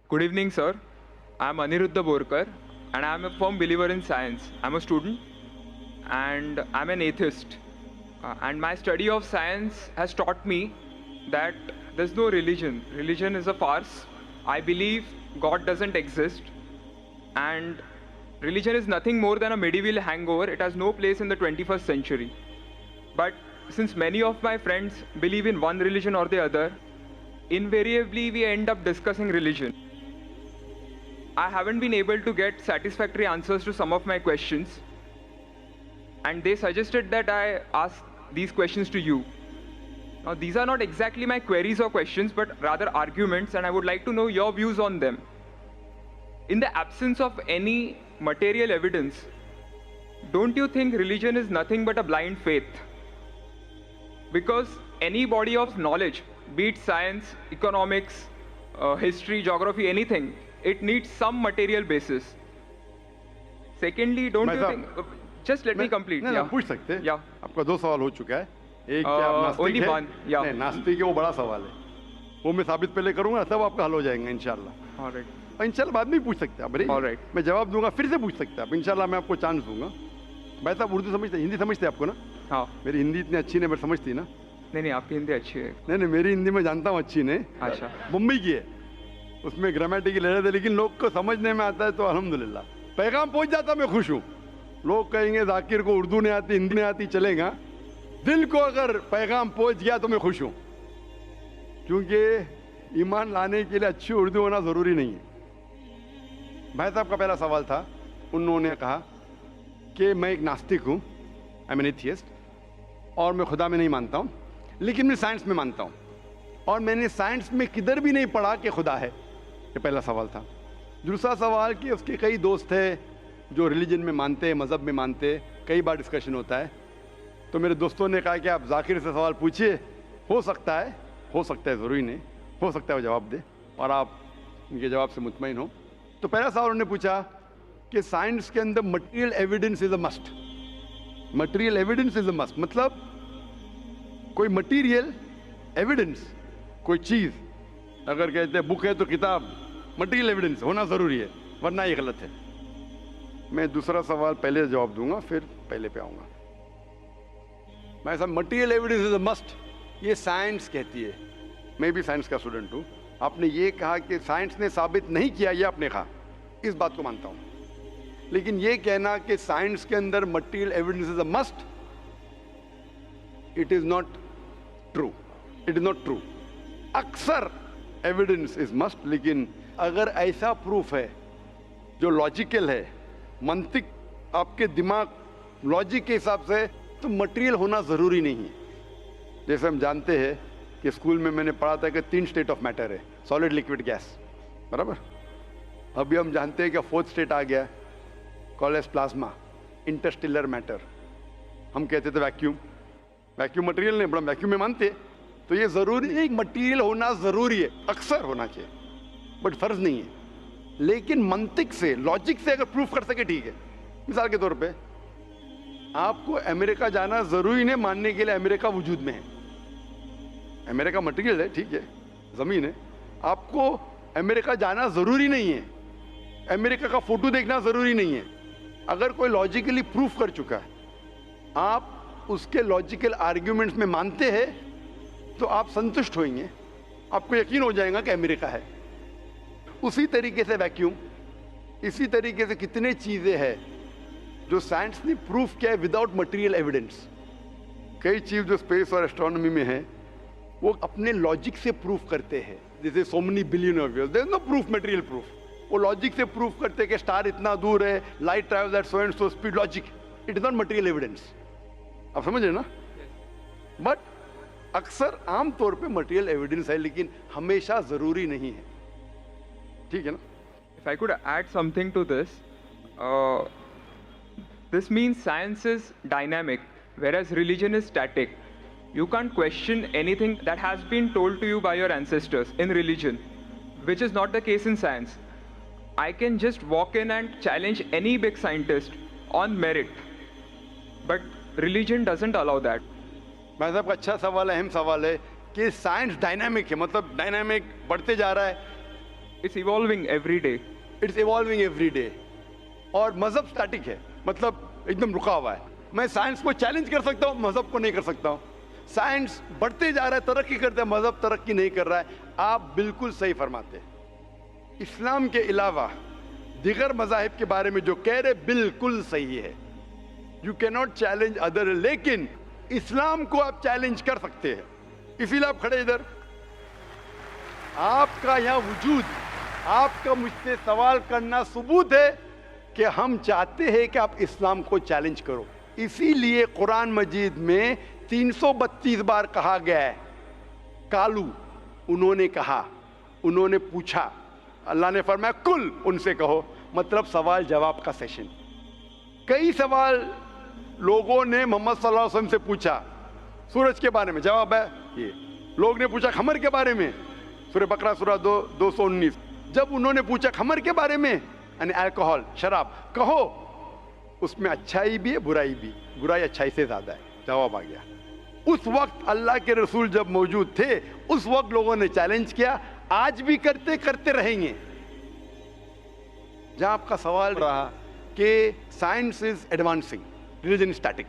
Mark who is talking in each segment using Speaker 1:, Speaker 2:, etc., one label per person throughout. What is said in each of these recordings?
Speaker 1: Good evening, sir. I'm Aniruddha Borkar, and I'm a firm believer in science. I'm a student, and I'm an atheist. And my study of science has taught me that there's no religion. Religion is a farce. I believe God doesn't exist, and religion is nothing more than a medieval hangover. It has no place in the 21st century. But since many of my friends believe in one religion or the other, invariably we end up discussing religion. I haven't been able to get satisfactory answers to some of my questions, and they suggested that I ask these questions to you. Now, these are not exactly my queries or questions, but rather arguments, and I would like to know your views on them. In the absence of any material evidence, don't you think religion is nothing but a blind faith? Because any body of knowledge, be it science, economics, history, geography, anything, it needs some material basis. Secondly, don't you think? Just let me complete.
Speaker 2: नहीं,
Speaker 1: Yeah.
Speaker 2: पूछ सकते हैं।
Speaker 1: Yeah.
Speaker 2: आपका दो सवाल हो चुका है। एक क्या आप नास्तिक
Speaker 1: only
Speaker 2: है?
Speaker 1: one, yeah.
Speaker 2: नहीं, नास्तिक है वो बड़ा सवाल है। वो मैं साबित पहले करूंगा, तब आपका हल हो जाएगा इंशाल्लाह।
Speaker 1: All right.
Speaker 2: और इंशाल्लाह बाद में भी पूछ सकते हैं आप।
Speaker 1: All right.
Speaker 2: मैं जवाब दूंगा, फिर से पूछ सकते हैं आप। इंशाल्लाह मैं आपको चांस दूंगा। भाई साहब उर्दू समझते, हिंदी समझते हैं आपको ना?
Speaker 1: हाँ।
Speaker 2: मेरी हिंदी इतनी अच्छी नहीं, मैं समझती ना?
Speaker 1: नहीं, आपकी हिंदी अच्छी है।
Speaker 2: नहीं, मेरी हिंदी मैं जानता हूँ अच्छी नहीं।
Speaker 1: अच्छा।
Speaker 2: मुंबई की है, उसमें ग्रामेटिकल एरर है, लेकिन लोग को समझने में आता है तो अल्हम्दुलिल्लाह। पैगाम पहुंच जाता, मैं खुश हूँ। लोग कहेंगे जाकिर को उर्दू नहीं आती, हिंदी नहीं आती, चलेगा। दिल को अगर पैगाम पहुंच गया तो मैं खुश हूँ, क्योंकि ईमान लाने के लिए अच्छी उर्दू होना ज़रूरी नहीं है। भाई साहब का पहला सवाल था, उन्होंने कहा कि मैं एक नास्तिक हूँ, आई एम एन एथियस्ट, और मैं खुदा में नहीं मानता हूँ, लेकिन मैं साइंस में मानता हूँ, और मैंने साइंस में किधर भी नहीं पढ़ा कि खुदा है। ये पहला सवाल था। दूसरा सवाल कि उसके कई दोस्त हैं जो रिलीजन में मानते हैं, मज़हब में मानते हैं, कई बार डिस्कशन होता है। तो मेरे दोस्तों ने कहा कि आप जाकिर से सवाल पूछिए, हो सकता है, ज़रूरी नहीं, हो सकता है वो जवाब दे और आप उनके जवाब से मुतमईन हो। तो पहला सवाल उन्होंने पूछा कि साइंस के अंदर material evidence is a must. Material evidence is a must मतलब कोई मटेरियल एविडेंस, कोई चीज़, अगर कहते हैं बुक है तो किताब, मटेरियल एविडेंस होना ज़रूरी है, वरना ये गलत है। मैं दूसरा सवाल पहले जवाब दूंगा, फिर पहले पे आऊँगा। मैं सब material evidence is a must, ये साइंस कहती है। मैं भी साइंस का स्टूडेंट हूँ। आपने ये कहा कि साइंस ने साबित नहीं किया, ये आपने कहा, इस बात को मानता हूँ, लेकिन ये कहना कि साइंस के अंदर material evidence is a must, it is not true. It is not true. अक्सर एविडेंस इज मस्ट, लेकिन अगर ऐसा प्रूफ है जो लॉजिकल है, मंतिक, आपके दिमाग लॉजिक के हिसाब से, तो मटेरियल होना ज़रूरी नहीं है। जैसे हम जानते हैं कि स्कूल में मैंने पढ़ा था कि 3 स्टेट ऑफ मैटर है, सॉलिड, लिक्विड, गैस, बराबर। अभी हम जानते हैं कि 4th स्टेट आ गया, कॉलेज प्लाज्मा, इंटरस्टेलर मैटर। हम कहते थे वैक्यूम, वैक्यूम मटेरियल नहीं, बड़ा वैक्यूम में मानते। तो ये ज़रूरी नहीं, मटेरियल होना ज़रूरी है, अक्सर होना चाहिए, बट फ़र्ज़ नहीं है। लेकिन मंतिक से, लॉजिक से अगर प्रूफ कर सके, ठीक है। मिसाल के तौर पे आपको अमेरिका जाना ज़रूरी नहीं मानने के लिए अमेरिका वजूद में है। अमेरिका मटेरियल है, ठीक है, ज़मीन है। आपको अमेरिका जाना ज़रूरी नहीं है, अमेरिका का फ़ोटो देखना ज़रूरी नहीं है। अगर कोई लॉजिकली प्रूफ कर चुका है, आप उसके लॉजिकल आर्ग्यूमेंट्स में मानते हैं, तो आप संतुष्ट होंगे, आपको यकीन हो जाएगा कि अमेरिका है। उसी तरीके से वैक्यूम, इसी तरीके से कितने चीज़ें हैं जो साइंस ने प्रूफ किया है विदाउट मटेरियल एविडेंस। कई चीज़ जो स्पेस और एस्ट्रोनॉमी में है, वो अपने लॉजिक से प्रूफ करते हैं। जैसे so many billion of years, there is no proof, material proof. वो लॉजिक से प्रूफ करते हैं कि स्टार इतना दूर है, light travels at so and so speed, logic. It is not material evidence. आप समझ रहे ना? बट अक्सर आमतौर पे मटेरियल एविडेंस है, लेकिन हमेशा ज़रूरी नहीं है। ठीक है ना?
Speaker 1: If I could add something to this, this means science is dynamic, whereas religion is static. You can't question anything that has been told to you by your ancestors in religion, which is not the case in science. I can just walk in and challenge any big scientist on merit, but religion doesn't allow that.
Speaker 2: भाई साहब का अच्छा सवाल है, अहम सवाल है कि साइंस डायनामिक है, मतलब डायनामिक बढ़ते जा रहा है।
Speaker 1: It's evolving every day.
Speaker 2: It's evolving every day. और मजहब स्टैटिक है, मतलब एकदम रुका हुआ है। मैं साइंस को चैलेंज कर सकता हूँ, मजहब को नहीं कर सकता हूँ। साइंस बढ़ते जा रहा है, तरक्की करते हैं, मजहब तरक्की नहीं कर रहा है। आप बिल्कुल सही फरमाते हैं। इस्लाम के अलावा दिगर मजाहिब के बारे में जो कह रहे बिल्कुल सही है। You can not challenge other, लेकिन इस्लाम को आप चैलेंज कर सकते हैं। इसीलिए आप खड़े इधर, आपका यहाँ वजूद, आपका मुझसे सवाल करना सबूत है कि हम चाहते हैं कि आप इस्लाम को चैलेंज करो। इसीलिए कुरान मजीद में 332 बार कहा गया है कालू, उन्होंने कहा, उन्होंने पूछा। अल्लाह ने फरमाया कुल, उनसे कहो, मतलब सवाल जवाब का सेशन। कई सवाल लोगों ने मोहम्मद सल्लल्लाहु अलैहि वसल्लम से पूछा, सूरज के बारे में जवाब है ये। लोग ने पूछा खमर के बारे में, सूरह बकरा सूरह 219। जब उन्होंने पूछा खमर के बारे में, यानी अल्कोहल, शराब, कहो उसमें अच्छाई भी है बुराई भी, बुराई अच्छाई से ज्यादा है, जवाब आ गया। उस वक्त अल्लाह के रसूल जब मौजूद थे, उस वक्त लोगों ने चैलेंज किया, आज भी करते रहेंगे। जहां आपका सवाल रहा कि science is advancing, religion static,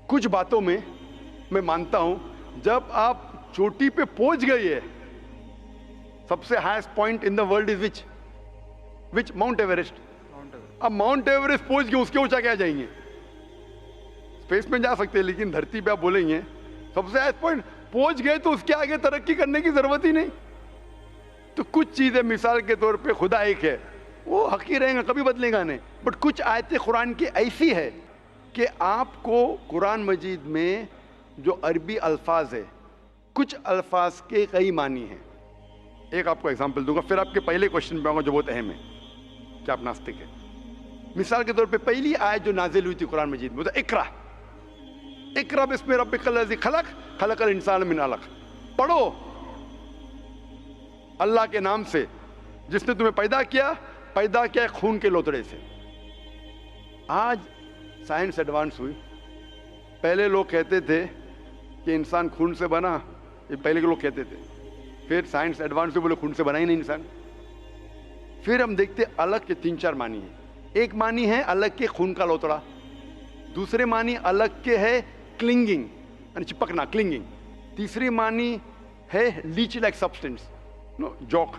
Speaker 2: कुछ बातों में मैं मानता हूं, जब आप चोटी पे पहुंच गई है, सबसे highest point in the world is which mount Everest. अब माउंट एवरेस्ट पहुंच गए, उसके ऊंचा क्या जाएंगे? स्पेस में जा सकते हैं, लेकिन धरती पे आप बोलेंगे सबसे हाईएस्ट पॉइंट पहुंच गए तो उसके आगे तरक्की करने की जरूरत ही नहीं। तो कुछ चीजें, मिसाल के तौर पे खुदा एक है, वो हक ही रहेगा, कभी बदलेगा नहीं। बट कुछ आयतें कुरान की ऐसी है कि आपको कुरान मजीद में जो अरबी अल्फाज है, कुछ अल्फाज के कई मानी हैं। एक आपको एग्जांपल दूंगा, फिर आपके पहले क्वेश्चन पे आऊंगा जो बहुत अहम है कि आप नास्तिक है। मिसाल के तौर पे पहली आयत जो नाजिल हुई थी कुरान मजीद में, इकरा इकरा बिस्मि रब्बिकल लज़ी खलक खलकल इंसान मिन अलक। पढ़ो अल्लाह के नाम से जिसने तुम्हें पैदा किया खून के लोतड़े से। आज साइंस एडवांस हुई। पहले लोग कहते थे कि इंसान खून से बना, ये पहले के लोग कहते थे। फिर साइंस एडवांस हुई, बोले खून से बना ही नहीं इंसान। फिर हम देखते अलग के 3-4 मानी है। एक मानी है अलग के खून का लोतड़ा, दूसरे मानी अलग के है क्लिंगिंग, यानी चिपकना, क्लिंगिंग। तीसरी मानी है leech like substance, no joke,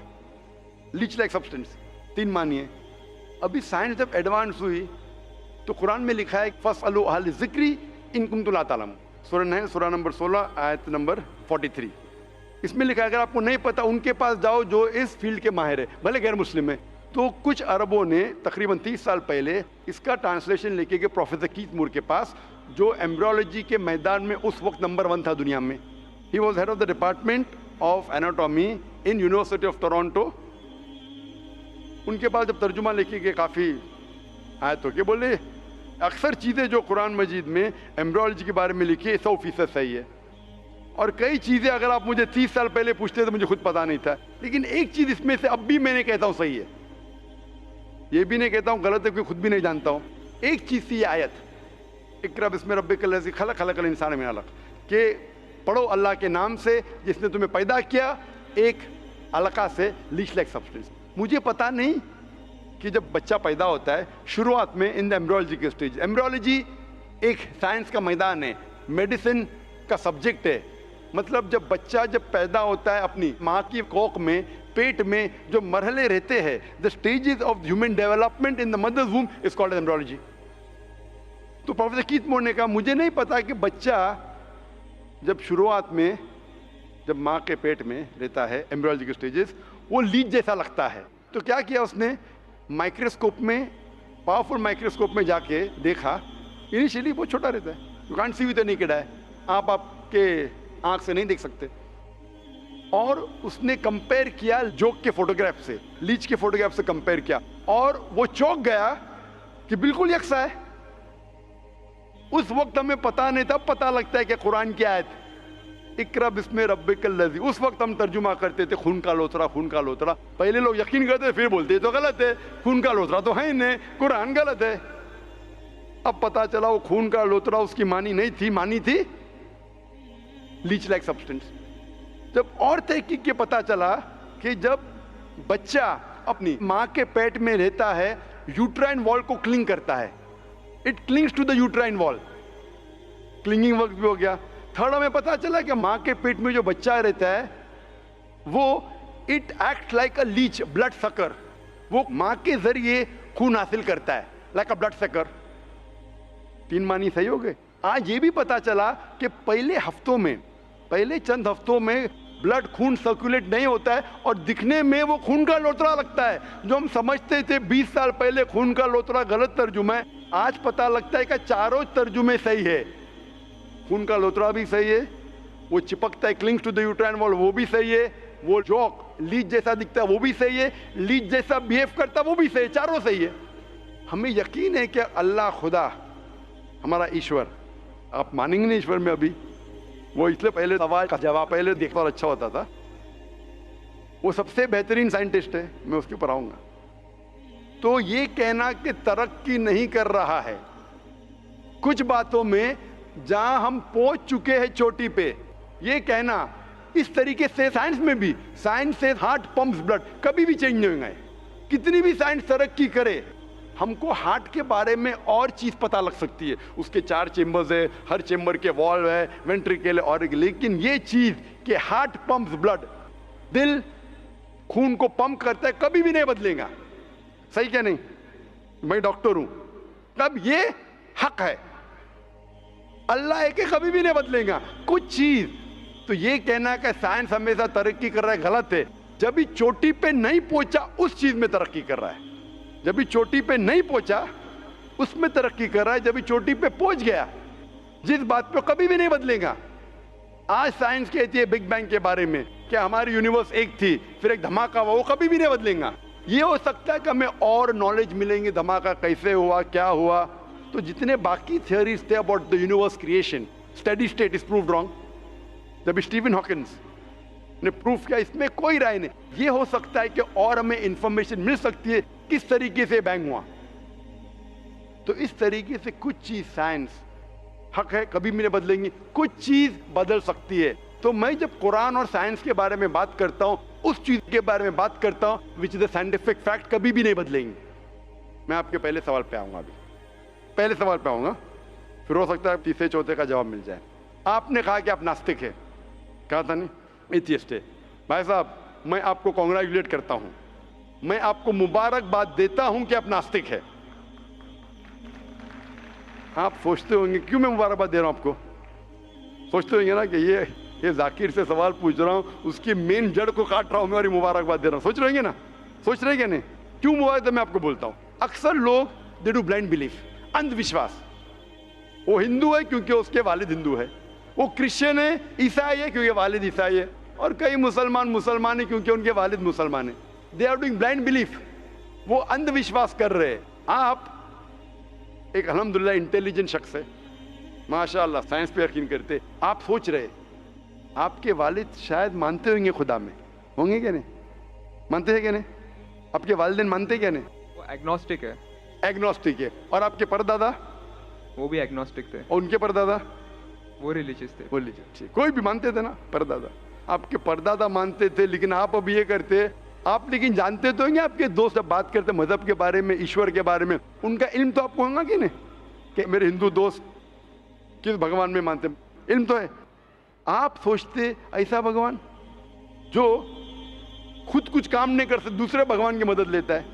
Speaker 2: leech like substance. 3 मानी है। अभी साइंस जब एडवांस हुई तो कुरान में लिखा है फसअलू अहल ज़िक्री इन कुंतुम ला तालम, सूरह नंबर 16 आयत नंबर 43। इसमें लिखा है अगर आपको नहीं पता उनके पास जाओ जो इस फील्ड के माहिर है, भले गैर मुस्लिम है। तो कुछ अरबों ने तकरीबन 30 साल पहले इसका ट्रांसलेशन लेके गए प्रोफेसर कीथ मूर के पास, जो एम्ब्रियोलॉजी के मैदान में उस वक्त नंबर 1 था दुनिया में। He was head of the department of anatomy in university of Toronto. उनके पास जब तर्जुमा लेके गए काफ़ी आयतों के, बोले अक्सर चीज़ें जो कुरान मजीद में एम्ब्रियोलॉजी के बारे में लिखी है 100% सही है, और कई चीज़ें अगर आप मुझे 30 साल पहले पूछते तो मुझे खुद पता नहीं था, लेकिन एक चीज़ इसमें से अब भी मैंने कहता हूँ सही है, ये भी नहीं कहता हूँ गलत है, क्योंकि खुद भी नहीं जानता हूँ। एक चीज़ थी ये आयत इक़रा बिस्मि रब्बिकल लज़ी खलक खलकल इंसान मिन अलक, के पढ़ो अल्लाह के नाम से जिसने तुम्हें पैदा किया एक अलका से, लीच लाइक सब्सटेंस। मुझे पता नहीं कि जब बच्चा पैदा होता है शुरुआत में इन द एम्ब्रियोलॉजी के स्टेज, एम्ब्रियोलॉजी एक साइंस का मैदान है, मेडिसिन का सब्जेक्ट है। मतलब जब बच्चा जब पैदा होता है अपनी माँ की कोख में, पेट में जो मरहले रहते हैं, the stages of human development in the mother's womb is called embryology. तो प्रोफेसर कीथ मूर ने कहा मुझे नहीं पता कि बच्चा जब शुरुआत में जब माँ के पेट में रहता है, एम्ब्रियोलॉजी के स्टेजेस, वो लीच जैसा लगता है। तो क्या किया उसने, माइक्रोस्कोप में, पावरफुल माइक्रोस्कोप में जाके देखा, इनिशियली बहुत छोटा रहता है, you can't see with the naked eye, आप आपके आंख से नहीं देख सकते। और उसने कंपेयर किया जोक के फोटोग्राफ से, लीच के फोटोग्राफ से कंपेयर किया, और वो चौंक गया कि बिल्कुल यकसा है। उस वक्त हमें पता नहीं था, पता लगता है कि कुरान की आयत इक़रा बिस्मि रब्बिकल लज़ी, उस वक्त हम तर्जुमा करते थे खून का लोतरा, खून का लोतरा। पहले लोग यकीन करते फिर बोलते तो गलत है, खून का लोतरा तो है ही नहीं, कुरान गलत है। अब पता चला वो खून का लोतरा उसकी मानी नहीं थी, मानी थी लीच लाइक सब्सटेंस। जब और तहकीक के पता चला कि जब बच्चा अपनी माँ के पेट में रहता है, यूट्राइन वॉल को क्लिंग करता है, it clings to the uterine wall, clinging work भी हो गया। थर्ड, हमें पता चला कि माँ के पेट में जो बच्चा रहता है वो it act like a leech, blood sucker, वो माँ के जरिए खून हासिल करता है, लाइक अ ब्लड सकर। 3 मानी सही हो गए। आज ये भी पता चला कि पहले चंद हफ्तों में ब्लड खून सर्कुलेट नहीं होता है और दिखने में वो खून का लोतरा लगता है। जो हम समझते थे 20 साल पहले खून का लोतरा गलत तर्जुमा है, आज पता लगता है कि चारों तर्जुमे सही है। खून का लोतरा भी सही है, वो चिपकता है, clings to the uterine wall, वो भी सही है, वो जॉक लीच जैसा दिखता है वो भी सही है, लीच जैसा बिहेव करता है वो भी सही है, चारों सही है। हमें यकीन है कि अल्लाह खुदा हमारा ईश्वर, आप मानेंगे नहीं ईश्वर में अभी, वो इसलिए पहले सवाल का जवाब पहले देखता और अच्छा होता था, वो सबसे बेहतरीन साइंटिस्ट है, मैं उसके ऊपर आऊंगा। तो ये कहना कि तरक्की नहीं कर रहा है, कुछ बातों में जहां हम पहुंच चुके हैं चोटी पे, ये कहना इस तरीके से साइंस में भी, साइंस से हार्ट पंप्स ब्लड, कभी भी चेंज नहीं होंगे। कितनी भी साइंस तरक्की करे, हमको हार्ट के बारे में और चीज पता लग सकती है, उसके 4 चेंबर्स है, हर चेंबर के वॉल्व है, वेंट्रिकल और, लेकिन ये चीज कि हार्ट पंप्स ब्लड, दिल खून को पंप करता है, कभी भी नहीं बदलेगा। सही क्या नहीं? मैं डॉक्टर हूं, तब ये हक है, अल्लाह है कि कभी भी नहीं बदलेगा कुछ चीज। तो ये कहना कि साइंस हमेशा तरक्की कर रहा है गलत है। जब भी चोटी पे नहीं पहुंचा उस चीज में तरक्की कर रहा है, जब भी चोटी पे नहीं पहुंचा उसमें तरक्की कर रहा है, जब भी चोटी पे पहुंच गया जिस बात पे कभी भी नहीं बदलेगा। आज साइंस कहती है बिग बैंग के बारे में कि हमारी यूनिवर्स एक थी फिर एक धमाका हुआ, वो कभी भी नहीं बदलेगा। ये हो सकता है कि हमें और नॉलेज मिलेंगे, धमाका कैसे हुआ, क्या हुआ। तो जितने बाकी थियोरीज थे about the universe creation, steady state is proved wrong. जब स्टीफन हॉकिंस ने प्रूफ किया, इसमें कोई राय नहीं। ये हो सकता है कि और हमें इंफॉर्मेशन मिल सकती है किस तरीके से बैंग हुआ। तो इस तरीके से कुछ चीज साइंस हक है, कभी भी नहीं बदलेंगी, कुछ चीज बदल सकती है। तो मैं जब कुरान और साइंस के बारे में बात करता हूं, उस चीज के बारे में बात करता हूं which is the scientific fact, कभी भी नहीं बदलेंगी। मैं आपके पहले सवाल पे आऊंगा, अभी पहले सवाल पे आऊंगा, फिर हो सकता है तीसरे चौथे का जवाब मिल जाए। आपने कहा कि आप नास्तिक है, कहा था नहीं, एथियस्ट है। भाई साहब, मैं आपको कॉन्ग्रेचुलेट करता हूं, मैं आपको मुबारकबाद देता हूं कि आप नास्तिक है। आप सोचते होंगे क्यों मैं मुबारकबाद दे रहा हूं आपको, सोचते होंगे ना कि ये जाकिर से सवाल पूछ रहा हूं, उसकी मेन जड़ को काट रहा हूं मैं और मुबारकबाद दे रहा हूं। सोच रहे ना, सोच रहे क्या नहीं? क्यों मुबारक? मैं आपको बोलता हूं, अक्सर लोग दे डू ब्लाइंड बिलीफ, अंधविश्वास। वो हिंदू है क्योंकि उसके वालिद हिंदू है, वो क्रिश्चियन है, ईसाई है क्योंकि वालिद ईसाई है, और कई मुसलमान है क्योंकि उनके वालिद मुसलमान है। They are doing blind belief, वो अंधविश्वास कर रहे हैं। आप एक अल्हम्दुलिल्लाह इंटेलिजेंट शख्स है, माशाअल्लाह, साइंस पे यकीन करते। आप सोच रहे आपके वालिद शायद मानते होंगे खुदा में, होंगे क्या नहीं? मानते हैं क्या नहीं? आपके वालिदैन मानते क्या नहीं?
Speaker 1: वो एग्नोस्टिक है।
Speaker 2: एग्नोस्टिक है। और आपके परदादा?
Speaker 1: वो भी एग्नोस्टिक थे।
Speaker 2: और उनके परदादा?
Speaker 1: वो रिलीजियस थे।
Speaker 2: वो रिलीजियस, कोई भी मानते थे ना परदादा। आपके परदादा मानते थे, लेकिन आप अब ये करते। आप लेकिन जानते तो होंगे, आपके दोस्त जब बात करते मजहब के बारे में, ईश्वर के बारे में, उनका इल्म तो आपको होगा कि नहीं, कि मेरे हिंदू दोस्त किस भगवान में मानते, इल्म तो है। आप सोचते ऐसा भगवान जो खुद कुछ काम नहीं कर सकते, दूसरे भगवान की मदद लेता है,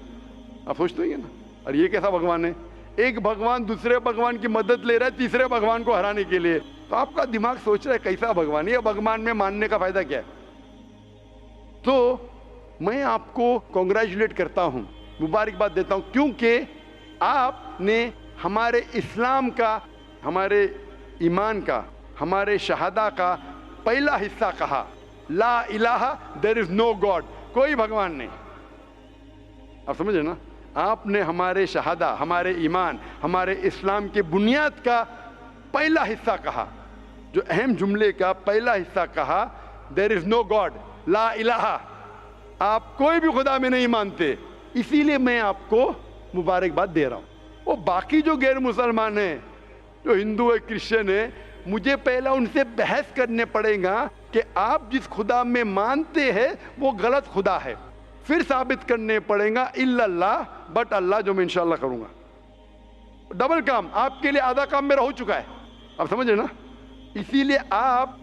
Speaker 2: आप सोचते होंगे ना। और ये कैसा भगवान है? एक भगवान दूसरे भगवान की मदद ले रहा है तीसरे भगवान को हराने के लिए। तो आपका दिमाग सोच रहा है कैसा भगवान, ये भगवान में मानने का फायदा क्या है? तो मैं आपको कॉन्ग्रेचुलेट करता हूं, मुबारकबाद देता हूं, क्योंकि आपने हमारे इस्लाम का, हमारे ईमान का, हमारे शहादा का पहला हिस्सा कहा, ला इलाहा, देयर इज नो गॉड, कोई भगवान नहीं। आप समझे ना? आपने हमारे शहादा, हमारे ईमान, हमारे इस्लाम के बुनियाद का पहला हिस्सा कहा, जो अहम जुमले का पहला हिस्सा कहा, देयर इज नो गॉड, ला इलाहा, आप कोई भी खुदा में नहीं मानते। इसीलिए मैं आपको मुबारकबाद दे रहा हूं। वो बाकी जो गैर मुसलमान है, जो हिंदू है, क्रिश्चियन है, मुझे पहला उनसे बहस करने पड़ेगा कि आप जिस खुदा में मानते हैं वो गलत खुदा है। फिर साबित करने पड़ेगा इल्लल्लाह, बट अल्लाह, जो मैं इंशाल्लाह करूंगा। डबल काम, आपके लिए आधा काम मेरा हो चुका है, आप समझ रहे ना। इसीलिए आप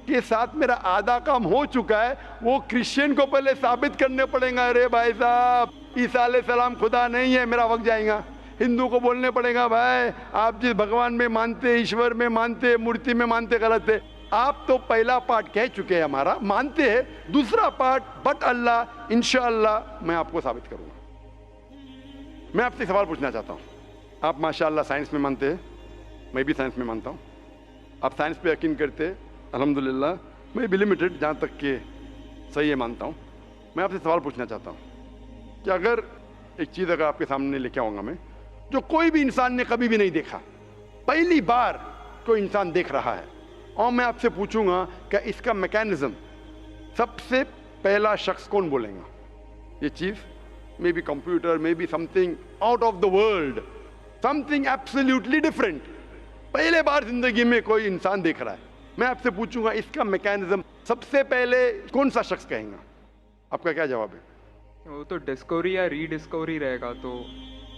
Speaker 2: के साथ मेरा आधा काम हो चुका है, वो क्रिश्चियन को पहले साबित करने पड़ेगा, अरे भाई साहब ईसा अलैहिस्सलाम खुदा नहीं है, मेरा वक्त जाएगा। हिंदू को बोलने पड़ेगा, भाई आप जिस भगवान में मानते, ईश्वर में मानते, मूर्ति में मानते, गलत है। आप तो पहला पार्ट कह चुके हैं हमारा, मानते हैं। दूसरा पार्ट बट अल्लाह, इंशाअल्लाह मैं आपको साबित करूंगा। मैं आपसे सवाल पूछना चाहता हूं, आप माशाअल्लाह साइंस में मानते हैं, मैं भी साइंस में मानता हूं। आप साइंस पे यकीन करते हैं, अल्हम्दुलिल्लाह। मैं भी लिमिटेड, जहाँ तक के सही है, मानता हूँ। मैं आपसे सवाल पूछना चाहता हूँ कि अगर एक चीज़ अगर आपके सामने लेके आऊँगा मैं, जो कोई भी इंसान ने कभी भी नहीं देखा, पहली बार कोई इंसान देख रहा है, और मैं आपसे पूछूंगा कि इसका मैकेनिज्म सबसे पहला शख्स कौन बोलेगा? ये चीज़ may be computer, may be something out of the world, something absolutely different, पहले बार जिंदगी में कोई इंसान देख रहा है। मैं आपसे पूछूंगा इसका मैकेनिज्म सबसे पहले कौन सा शख्स कहेगा? आपका क्या जवाब है?
Speaker 1: वो तो डिस्कवरी या रीडिस्कवरी रहेगा, तो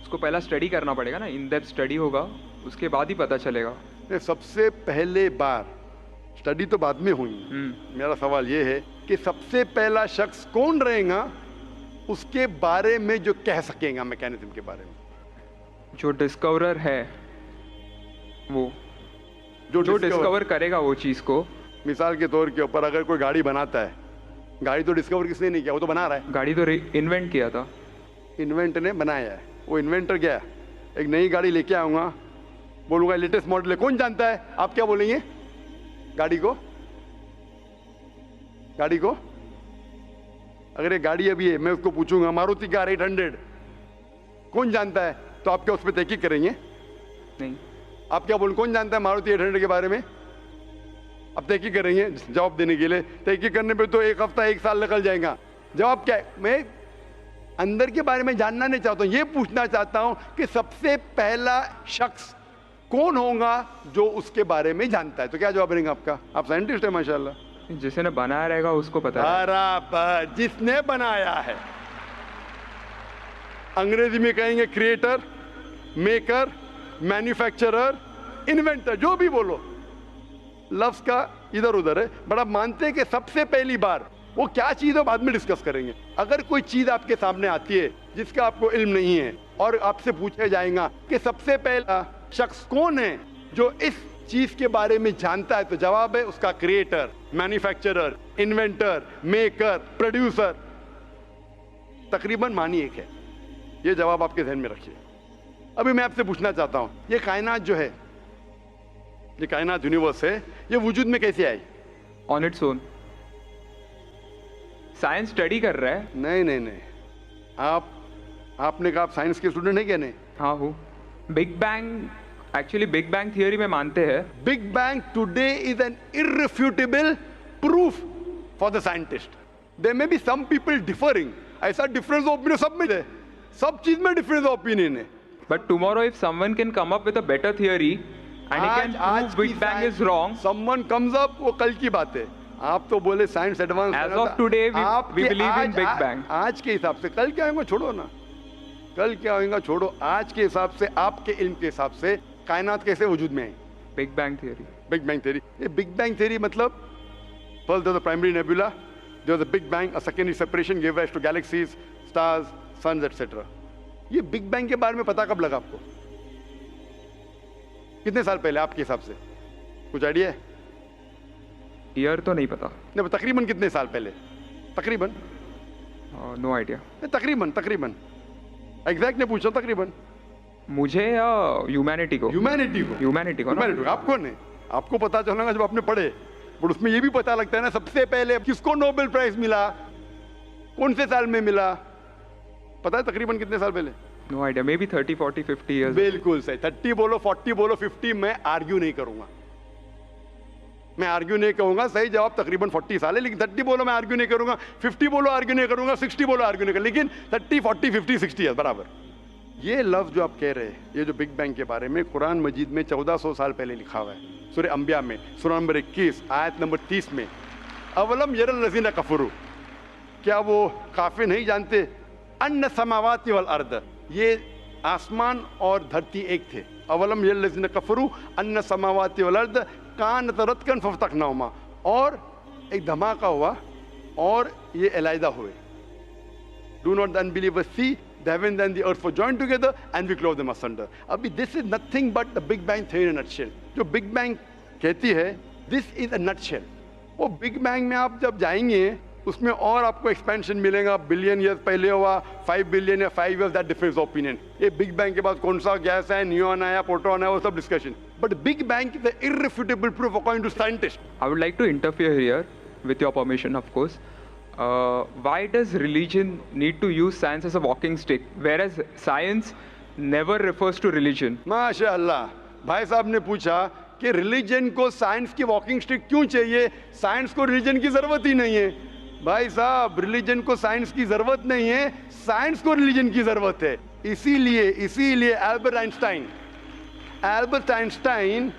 Speaker 1: उसको पहला स्टडी करना पड़ेगा ना, इन डेप्थ स्टडी होगा, उसके बाद ही पता चलेगा।
Speaker 2: सबसे पहले बार स्टडी तो बाद में हुई। मेरा सवाल ये है कि सबसे पहला शख्स कौन रहेगा उसके बारे में जो कह सकेगा, मैकेनिज्म के बारे में?
Speaker 1: जो डिस्कवरर है, वो जो डिस्कवर करेगा वो चीज को।
Speaker 2: मिसाल के तौर के ऊपर अगर कोई गाड़ी बनाता है, गाड़ी तो डिस्कवर किसने नहीं किया, वो तो बना रहा है।
Speaker 1: गाड़ी तो इन्वेंट किया था,
Speaker 2: इन्वेंट ने बनाया है। वो इन्वेंटर क्या है? एक नई गाड़ी लेके आऊंगा, बोलूंगा लेटेस्ट मॉडल है, कौन जानता है? आप क्या बोलेंगे? गाड़ी को अगर ये गाड़ी अभी है, मैं उसको पूछूंगा मारुति कार 800 कौन जानता है, तो आप क्या उस पर तहकीक करेंगे?
Speaker 1: नहीं।
Speaker 2: आप क्या बोल, कौन जानता है मारुति 800 के बारे में? अब तहकीक करेंगे जवाब देने के लिए। तहकीक करने पे तो एक हफ्ता, एक साल निकल जाएगा। जवाब क्या है? मैं अंदर के बारे में जानना नहीं चाहता हूँ, ये पूछना चाहता हूँ कि सबसे पहला शख्स कौन होगा जो उसके बारे में जानता है। तो क्या जवाब रहेगा आपका? आप साइंटिस्ट है माशाल्लाह।
Speaker 1: जिसने बनाया रहेगा उसको पता है।
Speaker 2: बराबर, जिसने बनाया है। अंग्रेजी में कहेंगे क्रिएटर, मेकर, मैन्युफैक्चरर, इन्वेंटर, जो भी बोलो, लफ्ज का इधर उधर है। बड़ा मानते हैं कि सबसे पहली बार वो क्या चीज है बाद में डिस्कस करेंगे। अगर कोई चीज आपके सामने आती है जिसका आपको इल्म नहीं है और आपसे पूछा जाएगा कि सबसे पहला शख्स कौन है जो इस चीज के बारे में जानता है, तो जवाब है उसका creator, manufacturer, inventor, maker, producer. तकरीबन मानी एक है। ये जवाब आपके ध्यान में रखिए। अभी मैं आपसे पूछना चाहता हूं, ये कायनात जो है, ये कायनात यूनिवर्स है, ये वजूद में कैसे आई?
Speaker 1: On its own. Science study कर रहा है।
Speaker 2: नहीं, आपने कहा आप साइंस के स्टूडेंट है क्या? नहीं।
Speaker 1: हाँ हूँ। Big bang, actually big bang theory में मानते हैं।
Speaker 2: Big bang today is an irrefutable proof for the scientist. There may be some people differing, ऐसा डिफरेंस ऑफ ओपिनियन सब में है, सब चीज में डिफरेंस ऑफ ओपिनियन है।
Speaker 1: But tomorrow if someone can come up with a better theory and he can prove Big Bang is wrong.
Speaker 2: Someone comes up, वो कल की बात है। आप तो बोले science advance.
Speaker 1: As of today we believe in Big Bang.
Speaker 2: आज के हिसाब से, कल क्या होगा छोड़ो ना, कल क्या होगा छोड़ो। आज के हिसाब से, आपके इल्म के हिसाब से कायनात कैसे वजूद में आई?
Speaker 1: Big Bang theory.
Speaker 2: Big Bang theory. ये Big Bang theory मतलब first there was a primary nebula, there was a Big Bang, a secondary separation gave rise to galaxies, stars, suns, etc. ये बिग बैंग के बारे में पता कब लगा आपको? कितने साल पहले आपके हिसाब से? कुछ आइडिया है?
Speaker 1: ईयर तो नहीं पता।
Speaker 2: नहीं, तकरीबन कितने साल पहले? तकरीबन?
Speaker 1: No idea.
Speaker 2: तकरीबन एग्जैक्ट नहीं पूछा, तकरीबन।
Speaker 1: मुझे या ह्यूमैनिटी को? ह्यूमैनिटी को।
Speaker 2: आपको नहीं, आपको पता चलेगा जब आपने पढ़े। बट उसमें ये भी पता लगता है ना सबसे पहले किसको नोबेल प्राइज मिला, कौन से साल में मिला, पता है तकरीबन कितने साल पहले?
Speaker 1: No idea, may be 30, 40, 50 years.
Speaker 2: बिल्कुल सही। 30 बोलो, 40 बोलो, 50, मैं आर्ग्यू नहीं करूंगा। मैं आर्ग्यू नहीं कहूंगा, सही जवाब तकरीबन 40 साल है, लेकिन 30 बोलो मैं आर्ग्यू नहीं करूंगा, 50 बोलो आर्ग्यू नहीं करूंगा, 60 बोलो आर्ग्यू नहीं करूंगा, लेकिन 30, 40, 50, 60 है बराबर। ये लफ्ज जो आप कह रहे हैं, ये जो बिग बैंग के बारे में कुरान मजीद में 1400 साल पहले लिखा हुआ है। सूरह अंबिया में सूरह नंबर 21 आयत नंबर 30 में, अवलम यरल लज़ीना कफरू, क्या वो काफिर नहीं जानते? अन्य समावाति वल अर्द, ये आसमान और धरती एक थे। अवलम यल्लज़ीना कफरू अन्य समावाति वल अर्द कान तरतकन फफ्तकनाहुमा, और एक धमाका हुआ और ये अलहदा हुए। Do not the unbelievers see the heavens and the earth were joined together and we clove them asunder. अभी this is nothing but the Big Bang theory in a nutshell. जो Big Bang कहती है, this is a nutshell. वो Big Bang में आप जब जाएंगे उसमें और आपको एक्सपेंशन मिलेगा, बिलियन ईयर्स पहले हुआ, 5 बिलियन या 5 ईयर्स, दैट डिफरेंस ओपिनियन। ये बिग बैंग के बाद कौन सा गैस है, न्यून आया, प्रोटॉन है, वो सब discussion. But big bang is the irrefutable proof according to scientist.
Speaker 1: I would like to interfere here, with your permission, of course. Why does religion need to use science as a walking stick, whereas science never refers to religion?
Speaker 2: माशाअल्लाह, भाई साहब ने पूछा कि religion को science की walking stick क्यों चाहिए? साइंस को रिलीजन की जरूरत ही नहीं है। भाई साहब, रिलीजन को साइंस की जरूरत नहीं है, साइंस को रिलीजन की जरूरत है। इसीलिए Albert Einstein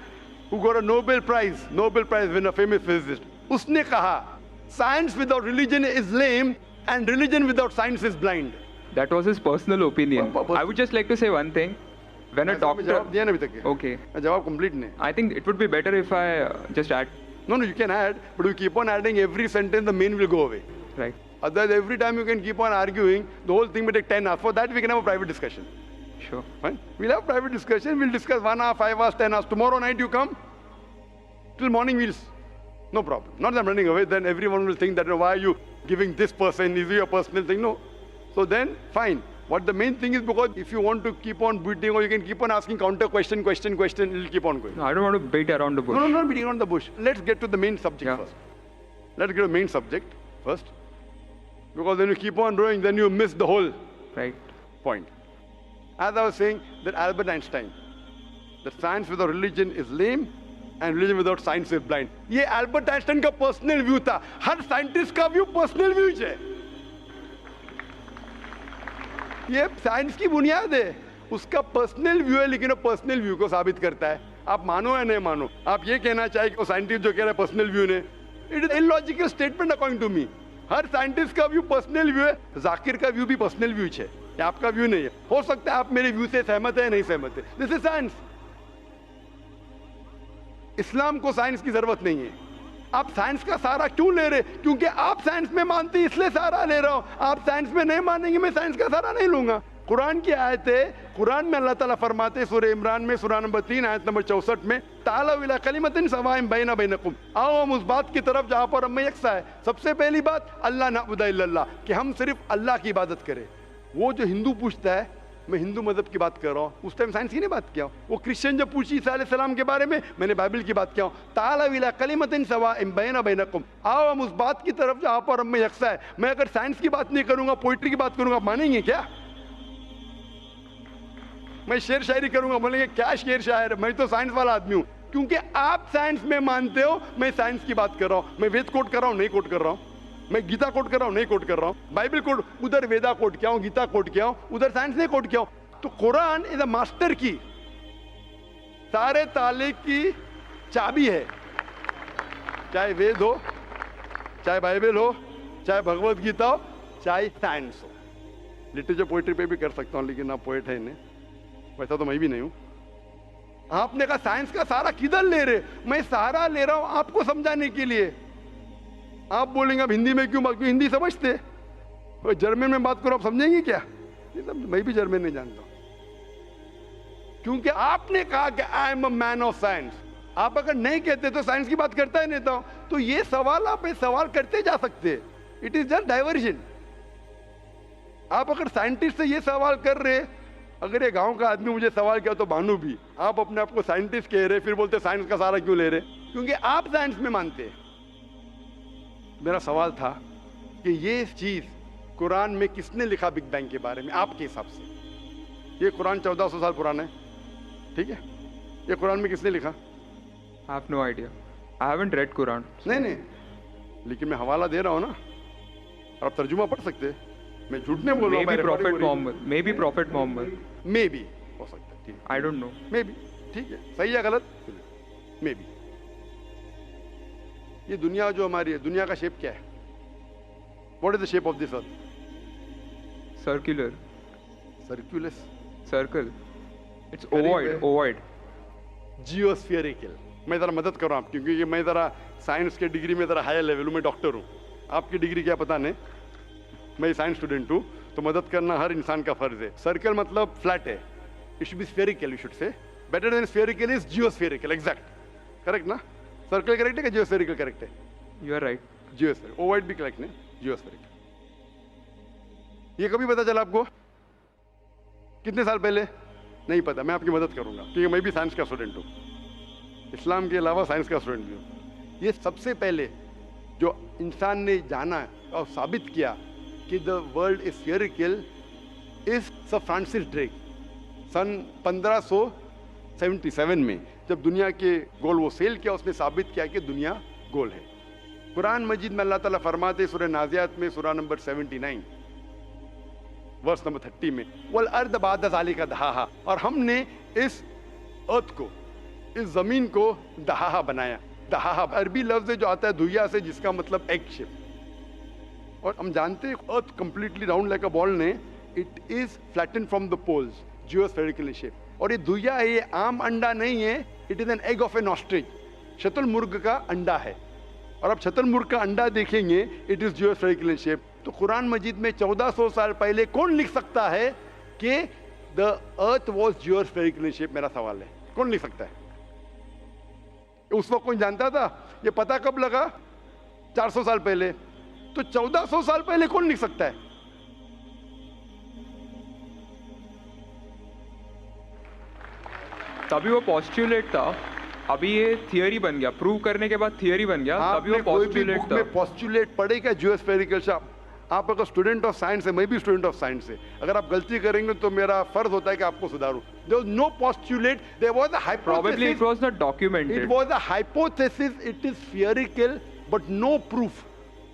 Speaker 2: who got a Nobel Prize winner, famous physicist, उसने कहा science without religion is lame and religion without science is blind.
Speaker 1: That was his personal opinion. I would just like to say one thing. When a doctor...
Speaker 2: जवाब दिया ना अभी तक?
Speaker 1: Okay.
Speaker 2: जवाब complete नहीं।
Speaker 1: I think it would be better if I just add.
Speaker 2: No, you can add, but you keep on adding every sentence, the main will go away.
Speaker 1: Right.
Speaker 2: Otherwise, every time you can keep on arguing, the whole thing will take 10 hours. For that, we can have a private discussion.
Speaker 1: Sure.
Speaker 2: Fine? We'll have a private discussion. We'll discuss 1 hour, 5 hours, 10 hours. Tomorrow night you come. Till morning no problem. Not that I'm running away. Then everyone will think that, why are you giving this person? Is it your personal thing? No. So then, fine. What the main thing is, because if you want to keep on beating, or you can keep on asking counter question, it'll keep on going.
Speaker 1: No, I don't want to beat around the bush.
Speaker 2: No, not beating around the bush. Let's get to the main subject first. Let's get to the main subject first. Because when you keep on growing, then you miss the whole point. As I was saying, that Albert Einstein, that science without religion is lame and religion without science is blind. ये Albert Einstein का personal view था. हर scientist का view personal view है. ये science की बुनियाद है, उसका पर्सनल व्यू है, लेकिन वो पर्सनल व्यू को साबित करता है। आप मानो या नहीं मानो, आप ये कहना चाहिए कि वो साइंटिस्ट जो कह रहा है पर्सनल व्यू ने, it is illogical statement according to me. हर साइंटिस्ट का व्यू पर्सनल व्यू है, जाकिर का व्यू भी पर्सनल व्यू है, ये आपका व्यू नहीं है। हो सकता है आप मेरे व्यू से सहमत है, नहीं सहमत है, दिस इज साइंस। इस्लाम को साइंस की जरूरत नहीं है। आप साइंस का सहारा क्यों ले रहे? क्योंकि आप साइंस में मानते हैं, इसलिए सहारा ले रहा हूं। आप साइंस में नहीं मानेंगे, मैं साइंस का सहारा नहीं लूंगा। कुरान की आयत है, कुरान में अल्लाह ताला फरमाते, सूरह इमरान में सूरह नंबर 3 आयत नंबर 64 में, तालू इला कलिमतिन सवाइन बैना बैनकुम, आओ हम उस बात की तरफ जहां पर हम में यकसा है। सबसे पहली बात, अल्लाह नअबुदा इल्लल्लाह, कि हम सिर्फ अल्लाह की इबादत करें। वो जो हिंदू पूछता है, मैं हिंदू मजहब की बात कर रहा हूँ, उस टाइम साइंस की नहीं बात किया। वो क्रिश्चियन जब पूछी ईसा अलैहिस्सलाम के बारे में, मैंने बाइबल की बात किया। तालू इला कलिमतिन सवाइन बैना बैनकुम, आओ हम उस बात की तरफ जहां पर हम में यकसा है। मैं अगर साइंस की बात नहीं करूंगा, पोइट्री की बात करूंगा, मानेंगे क्या? मैं शेर शायरी करूंगा, बोलेंगे क्या शेर शायर, मैं तो साइंस वाला आदमी हूं। क्योंकि आप साइंस में मानते हो, मैं साइंस की बात कर रहा हूं। मैं वेद कोट कर रहा हूं, नहीं कोट कर रहा हूं। मैं गीता कोट कर रहा हूं, नहीं कोट कर रहा हूं। बाइबल कोट, उधर वेदा कोट किया हूं, गीता कोट किया हूं, उधर साइंस नहीं कोट किया हूं। तो कुरान इज अ मास्टर की, सारे ताले की चाबी है। चाहे वेद हो, चाहे बाइबल हो, चाहे भगवत गीता हो, चाहे साइंस हो। लिटरेचर पोइट्री पे भी कर सकता हूं, लेकिन आप पोइट है नहीं, वैसा तो मैं भी नहीं हूं। आपने कहा साइंस का सहारा किधर ले रहे? मैं सहारा ले रहा हूं आपको समझाने के लिए। आप बोलेंगे अब हिंदी में क्यों बात, क्यों हिंदी समझते? जर्मन में बात करो, आप समझेंगे क्या? मैं भी जर्मन नहीं जानता, क्योंकि आपने कहा कि I am a man of science. आप अगर नहीं कहते तो साइंस की बात करता ही नहीं था। तो ये सवाल आप सवाल करते जा सकते, इट इज जस्ट डाइवर्जन। आप अगर साइंटिस्ट से ये सवाल कर रहे, अगर ये गांव का आदमी मुझे सवाल किया तो भानु भी, आप अपने आप को साइंटिस्ट कह रहे, फिर बोलते साइंस का सहारा क्यों ले रहे? क्योंकि आप साइंस में मानते। मेरा सवाल था कि ये चीज कुरान में किसने लिखा बिग बैंग के बारे में आपके हिसाब से? ये कुरान 1400 साल पुराना है, ठीक है? ये कुरान में किसने लिखा?
Speaker 1: I have no idea. I haven't read Quran.
Speaker 2: नहीं, लेकिन मैं हवाला दे रहा हूँ ना, और आप तर्जुमा पढ़ सकते हैं। मैं झूठ नहीं बोल रहा हूँ।
Speaker 1: Maybe Prophet Muhammad. Maybe Prophet Muhammad.
Speaker 2: Maybe हो सकता है, ठीक है।
Speaker 1: I don't know.
Speaker 2: Maybe, ठीक है, सही है गलत? Maybe। ये दुनिया जो हमारी है, दुनिया का शेप क्या है? What is the shape of this earth?
Speaker 1: Circular.
Speaker 2: Circulus.
Speaker 1: Circle. It's
Speaker 2: करीब
Speaker 1: ovoid.
Speaker 2: है।
Speaker 1: Ovoid.
Speaker 2: जियोस्फेरिकल। मैं ज़रा मदद कर रहा हूँ आपकी, क्योंकि मैं ज़रा साइंस के डिग्री में ज़रा हायर लेवल हूँ, मैं डॉक्टर हूँ। आपकी डिग्री क्या पता नहीं, मैं साइंस स्टूडेंट हूँ, तो मदद करना हर इंसान का फर्ज है। सर्कल मतलब फ्लैट है, it should be spherical, you should say. Better than spherical is geospherical, exact correct ना? सर्कल करेक्ट है कि जियोस्फेरिकल करेक्ट है?
Speaker 1: You are right.
Speaker 2: Geospherical. Ovoid भी करेक्ट नहीं, जियोस्फेरिकल। ये कभी पता चला आपको? कितने साल पहले? नहीं पता, मैं आपकी मदद करूंगा क्योंकि मैं भी साइंस का स्टूडेंट हूँ, इस्लाम के अलावा साइंस का स्टूडेंट भी हूँ। ये सबसे पहले जो इंसान ने जाना और साबित किया कि the world is spherical is sir Francis Drake. सन 1577 में जब दुनिया के गोल वो सेल किया, उसने साबित किया कि दुनिया गोल है। कुरान मजीद में अल्लाह ताला फरमाते सूरह नाज़ियात में सूरह नंबर 79 वर्स नंबर 30 में, वल अर्द बाद ज़ालिका दहाहा, और हमने इस अर्थ को, इस जमीन को दहाहा बनाया। दहाहा अरबी लफ्ज है जो आता है दुहिया से, जिसका मतलब एग शेप। और हम जानते हैं earth completely round like a ball ने, it is flatten from the poles, geospherical shape. और ये दुहिया है, ये आम अंडा नहीं है, it is an egg of an ostrich, शतुरमुर्ग का अंडा है। और अब शतुरमुर्ग का अंडा देखेंगे, इट इज जियोस्फेरिकल शेप। तो कुरान मजीद में 1400 साल पहले कौन लिख सकता है कि द अर्थ वॉज जियोस्फेरिकल शेप? मेरा सवाल है, कौन लिख सकता है? उस वक्त कौन जानता था? ये पता कब लगा? 400 साल पहले। तो 1400 साल पहले कौन लिख सकता है?
Speaker 1: तभी वो पॉस्टुलेट था, अभी ये थियरी बन गया, प्रूव करने के बाद थियरी बन गया, तभी वो
Speaker 2: आपने कोई भी
Speaker 1: पॉस्टुलेट
Speaker 2: बुक
Speaker 1: था।
Speaker 2: में पॉस्टुलेट पढ़ेगा जियोस्फेरिकल शेप? आप अगर स्टूडेंट ऑफ साइंस है, मैं भी स्टूडेंट ऑफ साइंस है, अगर आप गलती करेंगे तो मेरा फर्ज होता है कि आपको सुधारूं। There was no postulate, there was a
Speaker 1: Probably
Speaker 2: hypothesis,
Speaker 1: it was not documented.
Speaker 2: it was a hypothesis, it is spherical but no proof,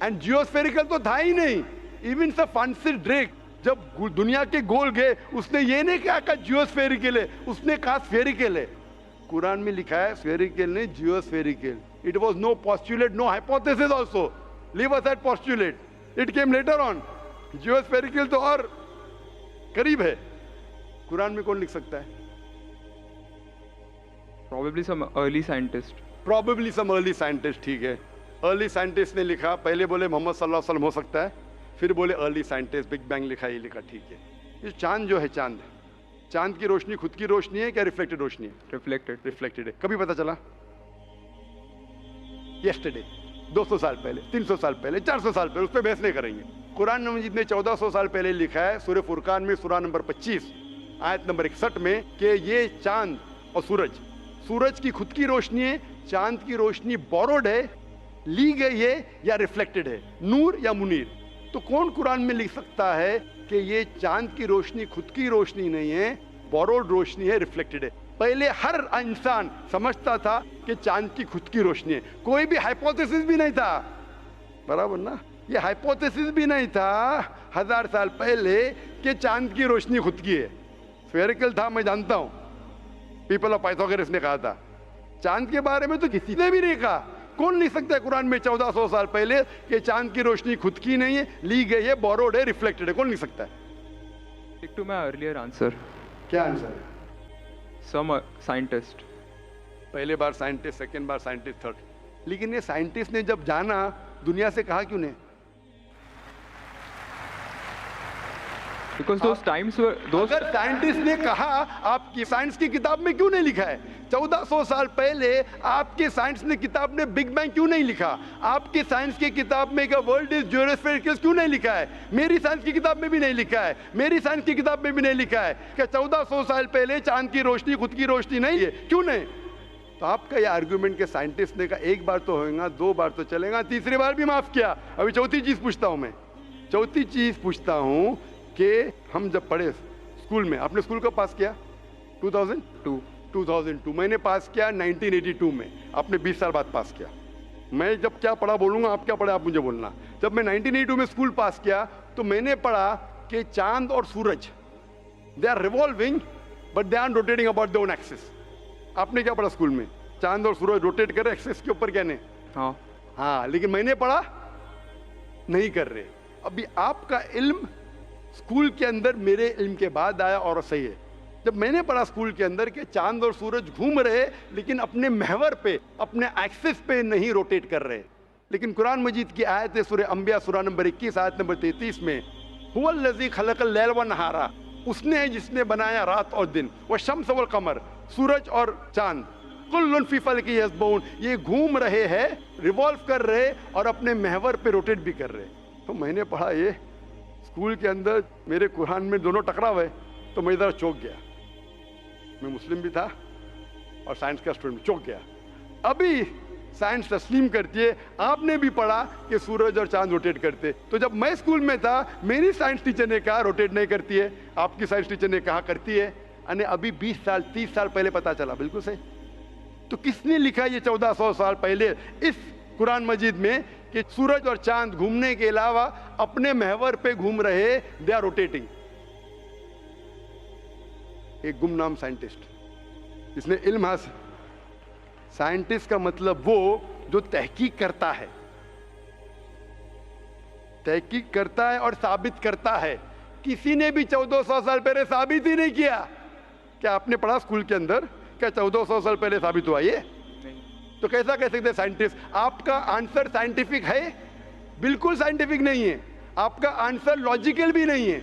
Speaker 2: and geospherical तो था ही नहीं। इवन सर फ्रांसिस ड्रेक जब दुनिया के गोल गए, उसने ये नहीं कहा जियोस्फेरिकल है, उसने कहा स्फेरिकल है। कुरान में लिखा है स्फेरिकल नहीं, geospherical. It was no postulate, no hypothesis also, leave aside postulate, it came later on. Geospherical तो और करीब है। कुरान में कौन लिख सकता है?
Speaker 1: Probably some early scientist.
Speaker 2: Probably some early scientist. ठीक है, अर्ली साइंटिस्ट ने लिखा, पहले बोले मोहम्मद सल्लल्लाहु अलैहि वसल्लम हो सकता है, फिर बोले अर्ली साइंटिस्ट, बिग बैंग लिखा, ये लिखा। ठीक है, ये चांद जो है, चांद की रोशनी खुद की रोशनी है क्या रिफ्लेक्टेड रोशनी है?
Speaker 1: Reflected.
Speaker 2: रिफ्लेक्टेड है। कभी पता चला? यस्टरडे, 200 साल पहले, 300 साल पहले, 400 साल पहले, उस पर बहस नहीं करेंगे। कुरान मजीद में 1400 साल पहले लिखा है सूरह फुरकान में सूरह नंबर 25 आयत नंबर 61 में कि ये चांद और सूरज की खुद की रोशनी है, चांद की रोशनी बोरोड है, ली गई है या रिफ्लेक्टेड है, नूर या मुनीर। तो कौन कुरान में लिख सकता है कि ये चांद की रोशनी खुद की रोशनी नहीं है, बोरोड रोशनी है, रिफ्लेक्टेड है? पहले हर इंसान समझता था कि चांद की खुद की रोशनी है, कोई भी हाइपोथेसिस भी नहीं था, बराबर ना? ये हाइपोथेसिस भी नहीं था 1000 साल पहले कि चांद की रोशनी खुद की है। स्फेरिकल था, मैं जानता हूं, पीपल ऑफ पाइथागोरस ने कहा था। चांद के बारे में तो किसी ने भी नहीं कहा। कौन लिख सकता है कुरान में 1400 साल पहले कि चांद की रोशनी खुद की नहीं है, ली गई है, बोरोड है, रिफ्लेक्टेड है? कौन लिख सकता है?
Speaker 1: Stick to my earlier answer.
Speaker 2: क्या आंसर है?
Speaker 1: Some scientist.
Speaker 2: पहले बार साइंटिस्ट, सेकेंड बार साइंटिस्ट, थर्ड। लेकिन ये साइंटिस्ट ने जब जाना, दुनिया से कहा क्यों नहीं?
Speaker 1: Because those times were those.
Speaker 2: अगर साइंटिस्ट ने कहा, आपकी साइंस की किताब में क्यों नहीं लिखा है? 1400 साल पहले आपके साइंस ने किताब में बिग बैंग क्यों नहीं लिखा? आपके साइंस की किताब में वर्ल्ड इज जियोस्फेरिकल क्यों नहीं लिखा है? मेरी साइंस की किताब में भी नहीं लिखा है, मेरी साइंस की किताब में भी नहीं लिखा है कि 1400 साल पहले चांद की रोशनी खुद की रोशनी नहीं है। क्यों नहीं? तो आपका यह आर्ग्यूमेंट के साइंटिस्ट ने कहा एक बार तो होगा, 2 बार तो चलेगा, तीसरी बार भी माफ किया। अभी चौथी चीज पूछता हूं मैं, चौथी चीज पूछता हूं कि हम जब पढ़े स्कूल में, आपने स्कूल कब पास किया? 2002। मैंने पास किया 1982 में, आपने 20 साल बाद पास किया। मैं जब क्या पढ़ा बोलूंगा, आप क्या पढ़े आप मुझे बोलना। जब मैं 1982 में स्कूल पास किया तो मैंने पढ़ा कि चांद और सूरज, they are revolving but they are rotating about their own axis. आपने क्या पढ़ा स्कूल में? चांद और सूरज रोटेट कर रहे एक्सिस के ऊपर, क्या नहीं?
Speaker 1: हाँ.
Speaker 2: हाँ, लेकिन मैंने पढ़ा नहीं कर रहे। अभी आपका इल्म स्कूल के अंदर मेरे इल्म के बाद आया और सही है। जब मैंने पढ़ा स्कूल के अंदर कि चांद और सूरज घूम रहे लेकिन अपने महवर पे, अपने एक्सिस पे नहीं रोटेट कर रहे, लेकिन कुरान मजीद की आयत है सूरह अंबिया सूरह नंबर 21 आयत नंबर 33 में, हुवल्लज़ी खलक़ल लैल व नहारा, उसने है जिसने बनाया रात और दिन, व शम्स वल कमर, सूरज और चांद, कुल्लुन फी फलकी यस्बहून, ये घूम रहे हैं, रिवॉल्व कर रहे और अपने महवर पे रोटेट भी कर रहे। तो मैंने पढ़ा ये स्कूल के अंदर, मेरे कुरान में दोनों टकरा हुए, तो मैं इधर चौंक गया। मैं मुस्लिम भी था और साइंस का स्टूडेंट, चौंक गया। अभी साइंस तस्लीम करती है, आपने भी पढ़ा कि सूरज और चांद रोटेट करते, तो जब मैं स्कूल में था मेरी साइंस टीचर ने कहा रोटेट नहीं करती है, आपकी साइंस टीचर ने कहा करती है, यानी अभी 20 साल 30 साल पहले पता चला। बिल्कुल सही। तो किसने लिखा ये 1400 साल पहले इस कुरान मजीद में कि सूरज और चांद घूमने के अलावा अपने महवर पे घूम रहे, दे आर रोटेटिंग। एक गुमनाम साइंटिस्ट जिसने इल्म हासिल, साइंटिस्ट का मतलब वो जो तहकीक करता है, तहकीक करता है और साबित करता है। किसी ने भी 1400 साल पहले साबित ही नहीं किया। क्या आपने पढ़ा स्कूल के अंदर क्या 1400 साल पहले साबित हुआ ये? तो कैसा कह सकते साइंटिस्ट? आपका आंसर साइंटिफिक है? बिल्कुल साइंटिफिक नहीं है। आपका आंसर लॉजिकल भी नहीं है।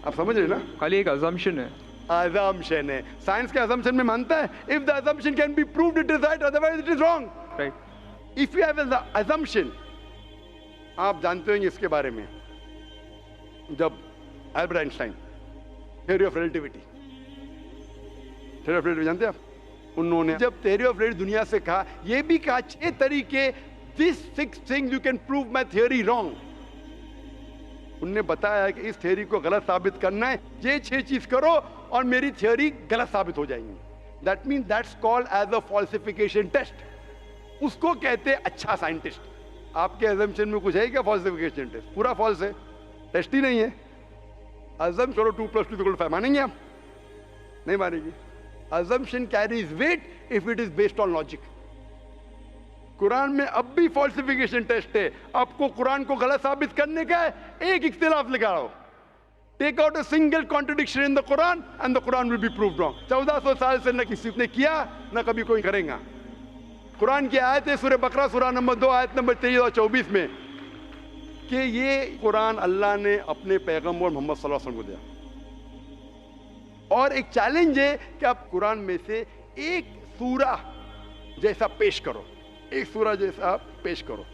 Speaker 2: आप समझ रहे ना?
Speaker 1: खाली एक अजम्पशन है।
Speaker 2: अजम्पशन है। साइंस के अजम्पशन में मानता है if the assumption can be proved it is right, otherwise it is wrong.
Speaker 1: Right.
Speaker 2: If you have the assumption, आप जानते होंगे इसके बारे में, जब Albert Einstein theory of relativity, theory of relativity जानते हैं आप? उन्होंने जब थ्योरी ऑफ रिलेटिविटी दुनिया से कहा, यह भी कहा 6 तरीके, this 6 things you can prove my theory wrong. उन्होंने बताया कि इस थ्योरी को गलत साबित करना है, ये 6 चीज करो और मेरी थ्योरी गलत साबित हो जाएंगी। That mean that's called as a falsification test. उसको कहते हैं अच्छा साइंटिस्ट। आपके अजम्पशन में कुछ है क्या फॉल्सिफिकेशन टेस्ट? पूरा फॉल्स है, टेस्ट ही नहीं है। अजम करो 2 + 2 = 5, मानेंगे आप? नहीं मानेंगे। assumption carries weight if it is based on logic. Quran में अब भी फॉल्सिफिकेशन टेस्ट है। आपको कुरान को गलत साबित करने का है, एक इख्तिलाफ लगाओ, take out a single contradiction in the Quran and the Quran will be proved wrong. 1400 साल से न किसी ने किया न कभी कोई करेगा। कुरान की आयत है सूरह बकरा सूरह नंबर 2 आयत नंबर 23 और 24 में कि ये कुरान अल्लाह ने अपने पैगंबर मोहम्मद सल्लल्लाहु अलैहि वसल्लम को दिया, और एक चैलेंज है कि आप कुरान में से एक सूरा जैसा पेश करो, एक सूरा जैसा पेश करो।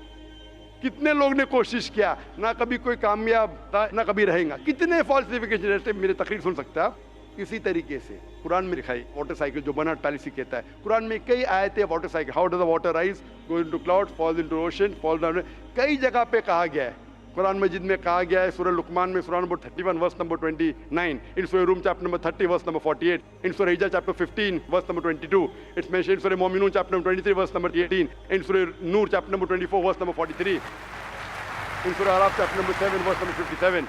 Speaker 2: कितने लोग ने कोशिश किया, ना कभी कोई कामयाब था ना कभी रहेगा। कितने फॉल्सिफिकेशन, जैसे मेरे तकरीर सुन सकते हैं आप। इसी तरीके से कुरान में लिखा है वाटर साइकिल, जो बर्नार्ड पॉलिसी कहता है। कुरान में कई आयतें water cycle, how does the water rise, go into cloud, falls into ocean, fall down, कई जगह पे कहा गया है। कुरान मजीद में कहा गया है सूरह लुकमान में सूरह नंबर 31 वर्स नंबर 29, इन सूरह रूम chapter number 30 verse number 48, in सूरह हिजर chapter 15 verse number 22, it's mentioned in सूरह मोमिनून chapter number 23 verse number 18, in सूरह नूर chapter number 24 verse number 43, in सूरह अराफ chapter number 7 verse number 57।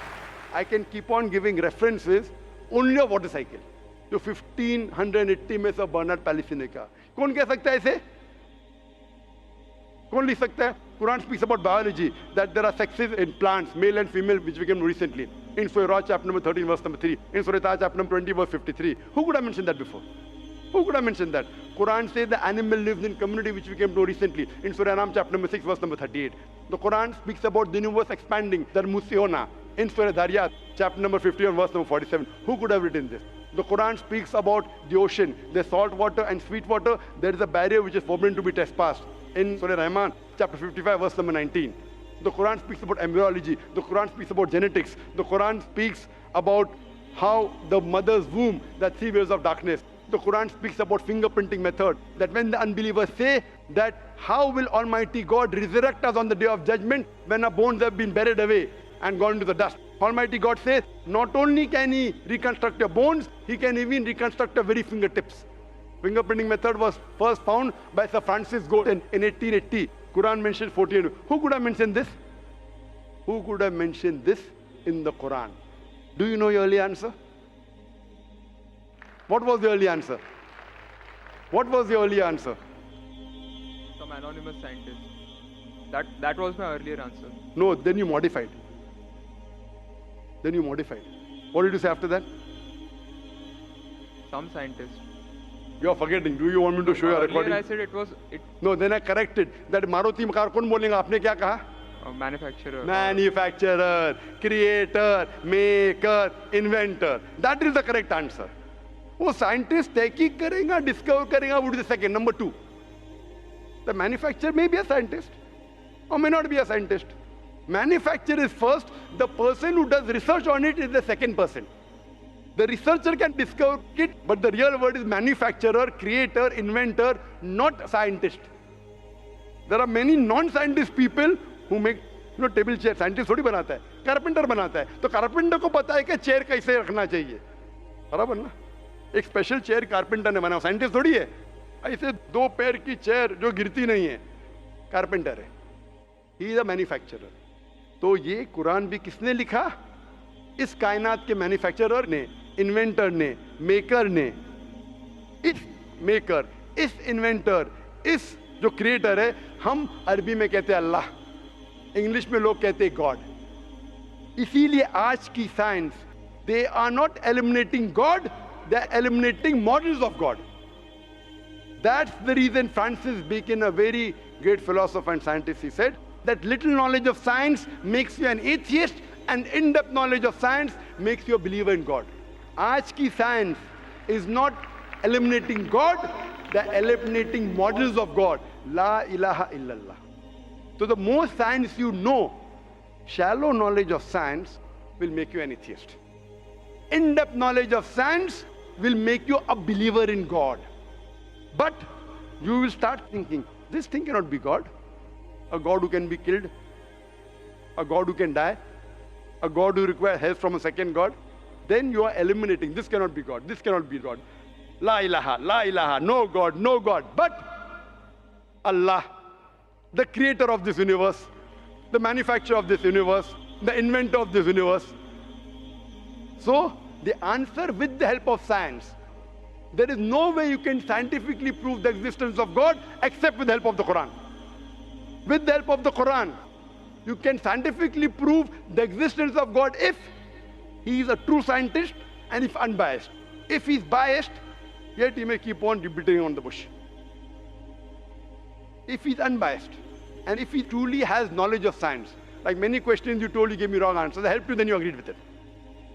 Speaker 2: I can keep on giving references only of water cycle, जो 1580 में से बर्नार्ड पॉलिसी ने कहा। कौन कह सकता है इसे? कौन लिख सकता है? Quran speaks about biology, that there are sexes in plants, male and female, which we came recently. In Surah Ra, chapter number 13, verse number 3. In Surah Taha, chapter number 20, verse 53. Who could have mentioned that before? Who could have mentioned that? Quran says the animal lives in community, which we came to recently. In Surah Anam, chapter number 6, verse number 38. The Quran speaks about the universe expanding, the Musiona. In Surah Dhariyat, chapter number 51, verse number 47. Who could have written this? The Quran speaks about the ocean, the salt water and sweet water. There is a barrier which is forbidden to be trespassed. In Surah Rahman, chapter 55, verse number 19. The Quran speaks about embryology. The Quran speaks about genetics. The Quran speaks about how the mother's womb, the 3 waves of darkness. The Quran speaks about fingerprinting method, that when the unbelievers say that how will Almighty God resurrect us on the day of judgment when our bones have been buried away and gone into the dust. Almighty God says not only can He reconstruct your bones, He can even reconstruct your very fingertips. Fingerprinting method was first found by Sir Francis Galton in 1880. Quran mentions 14. Who could have mentioned this? Who could have mentioned this in the Quran? Do you know your early answer? What was the early answer? What was the early answer?
Speaker 1: Some anonymous scientist. That was my earlier answer.
Speaker 2: No, then you modified. Then you modified. What did you say after that?
Speaker 1: Some scientist.
Speaker 2: You are forgetting. Do you want me to show you a recording?
Speaker 1: Earlier I said it
Speaker 2: No, then I corrected. That Maruti car कौन बोलेगा? आपने क्या कहा?
Speaker 1: a manufacturer.
Speaker 2: Manufacturer, creator, maker, inventor. That is the correct answer. वो scientist तहकीक करेगा, discover करेगा, would be the second. Number 2. The manufacturer may be a scientist or may not be a scientist. Manufacturer is first. The person who does research on it is the second person. The researcher can discover it, but the real word is manufacturer, creator, inventor, not scientist. There are many non-scientist people who make table chair. Scientist थोड़ी बनाता है, carpenter बनाता है. तो carpenter को पता है कि chair कैसे रखना चाहिए. बराबर ना? एक स्पेशल चेयर कारपेंटर ने बनाया, साइंटिस्ट थोड़ी है. ऐसे 2 पैर की चेयर जो गिरती नहीं है, कारपेंटर है. He is a manufacturer. तो ये कुरान भी किसने लिखा? इस कायनात के मैन्युफैक्चरर ने, इन्वेंटर ने, मेकर ने. इस मेकर, इस इन्वेंटर, इस जो क्रिएटर है, हम अरबी में कहते हैं अल्लाह, इंग्लिश में लोग कहते हैं गॉड. इसीलिए आज की science, they are not eliminating God, they are eliminating models of God. That's the reason Francis Bacon, a very great philosopher and scientist, he said that little knowledge of science makes you an atheist and in-depth knowledge of science makes you a believer in God. Aaj ki science is not eliminating God, they are eliminating models of God. La ilaha illallah. So the more science you know, shallow knowledge of science will make you an atheist. In-depth knowledge of science will make you a believer in God. But you will start thinking, this thing cannot be God. A God who can be killed, a God who can die, a God who requires help from a second God. Then you are eliminating, this cannot be God, this cannot be God. La ilaha, no God, no God. But Allah, the creator of this universe, the manufacturer of this universe, the inventor of this universe. So, the answer with the help of science. There is no way you can scientifically prove the existence of God except with the help of the Quran. With the help of the Quran, you can scientifically prove the existence of God if he is a true scientist and if unbiased. If he is biased, yet he may keep on beating on the bush. If he is unbiased and if he truly has knowledge of science, like many questions you told, you gave me wrong answers, I helped you, then you agreed with it.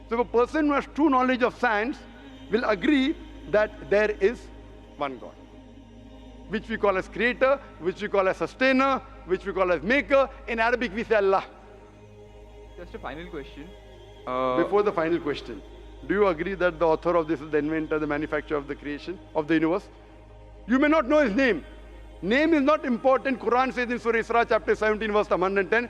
Speaker 2: So a person who has true knowledge of science will agree that there is one God, which we call as creator, which we call as sustainer, which we call as maker. In Arabic we say Allah.
Speaker 1: Just a final question.
Speaker 2: Before the final question, do you agree that the author of this is the inventor, the manufacturer of the creation of the universe? You may not know his name. Name is not important. Quran says in Surah Isra chapter 17 verse 110,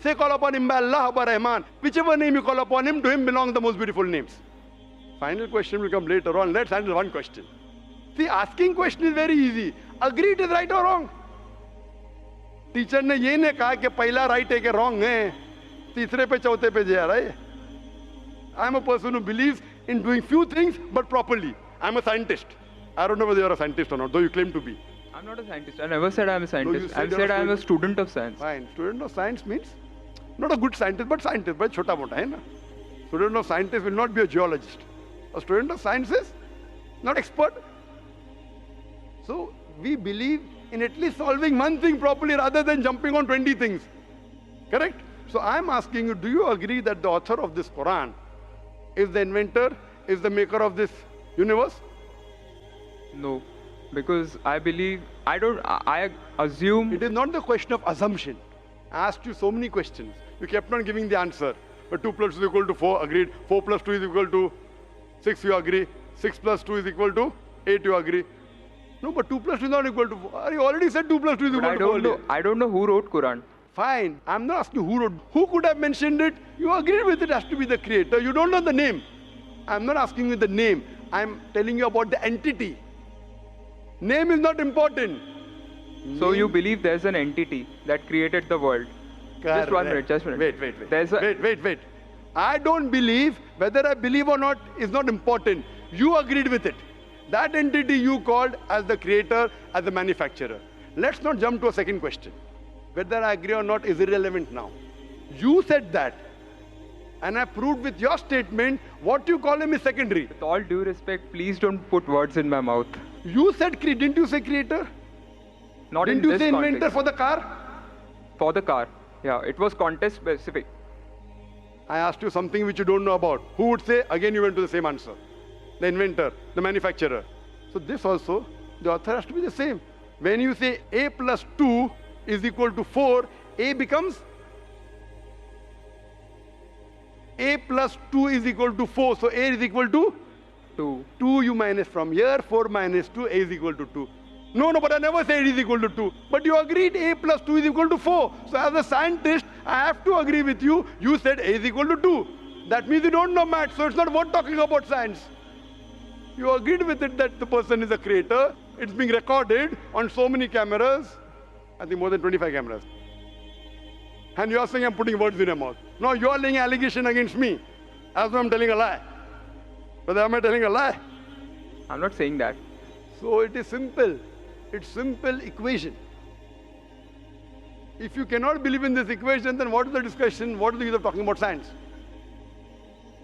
Speaker 2: Say call upon him by Allah or by Rahman. Whichever name you call upon him, to him belong the most beautiful names. Final question will come later on. Let's handle one question. See, asking question is very easy. Agree it is right or wrong. Teacher ने ये नहीं कहा कि पहला right है कि wrong है, तीसरे पे चौथे पे जा रहा है. I am a person who believes in doing few things but properly. I am a scientist. I don't know whether you are a scientist or not, though you claim to be.
Speaker 1: I'm not a scientist. I never said I'm a scientist.
Speaker 2: No,
Speaker 1: I've said I'm a student of science.
Speaker 2: Fine. Student of science means not a good scientist, but scientist. But छोटा मोटा है ना. Student of scientist will not be a geologist. A student of science is not expert. So we believe in at least solving one thing properly rather than jumping on 20 things. Correct? So I'm asking you, do you agree that the author of this Quran is the inventor, is the maker of this universe?
Speaker 1: No, because I believe, I assume.
Speaker 2: It is not the question of assumption. I asked you so many questions. You kept on giving the answer. But 2 plus 2 is equal to 4, agreed. 4 plus 2 is equal to 6, you agree. 6 plus 2 is equal to 8, you agree. No, but 2 plus 2 is not equal to 4. You already said 2 plus 2 is equal to 4.
Speaker 1: I don't know who wrote Quran.
Speaker 2: Fine. I'm not asking who wrote. Who could have mentioned it? You agreed with it has to be the creator. You don't know the name. I'm not asking you the name. I'm telling you about the entity. Name is not important.
Speaker 1: So you believe there's an entity that created the world?
Speaker 2: Correct.
Speaker 1: Just 1 minute, just a minute.
Speaker 2: Wait. I don't believe, whether I believe or not is not important. You agreed with it. That entity you called as the creator, as the manufacturer. Let's not jump to a second question. Whether I agree or not is irrelevant now. You said that. And I proved with your statement what you call him is secondary.
Speaker 1: With all due respect, please don't put words in my mouth.
Speaker 2: You said, didn't you say creator?
Speaker 1: Not
Speaker 2: Didn't
Speaker 1: in
Speaker 2: you
Speaker 1: this
Speaker 2: say inventor
Speaker 1: context.
Speaker 2: for the car?
Speaker 1: For the car. Yeah, it was context specific.
Speaker 2: I asked you something which you don't know about. Who would say? Again, you went to the same answer. The inventor, the manufacturer. So this also, the author has to be the same. When you say a plus 2 is equal to 4, a becomes a plus 2 is equal to 4. So a is equal to
Speaker 1: 2.
Speaker 2: 2 you minus from here, 4 minus 2, a is equal to 2. No, but I never said it is equal to 2. But you agreed a plus 2 is equal to 4. So as a scientist, I have to agree with you. You said a is equal to 2. That means you don't know math, so it's not worth talking about science. You agreed with it that the person is a creator. It's being recorded on so many cameras. I think more than 25 cameras. And you are saying I'm putting words in your mouth. No, you are laying allegation against me. As though I'm telling a lie. But am I telling a lie?
Speaker 1: I'm not saying that.
Speaker 2: So it is simple. It's simple equation. If you cannot believe in this equation, then what is the discussion? What is the use of talking about science?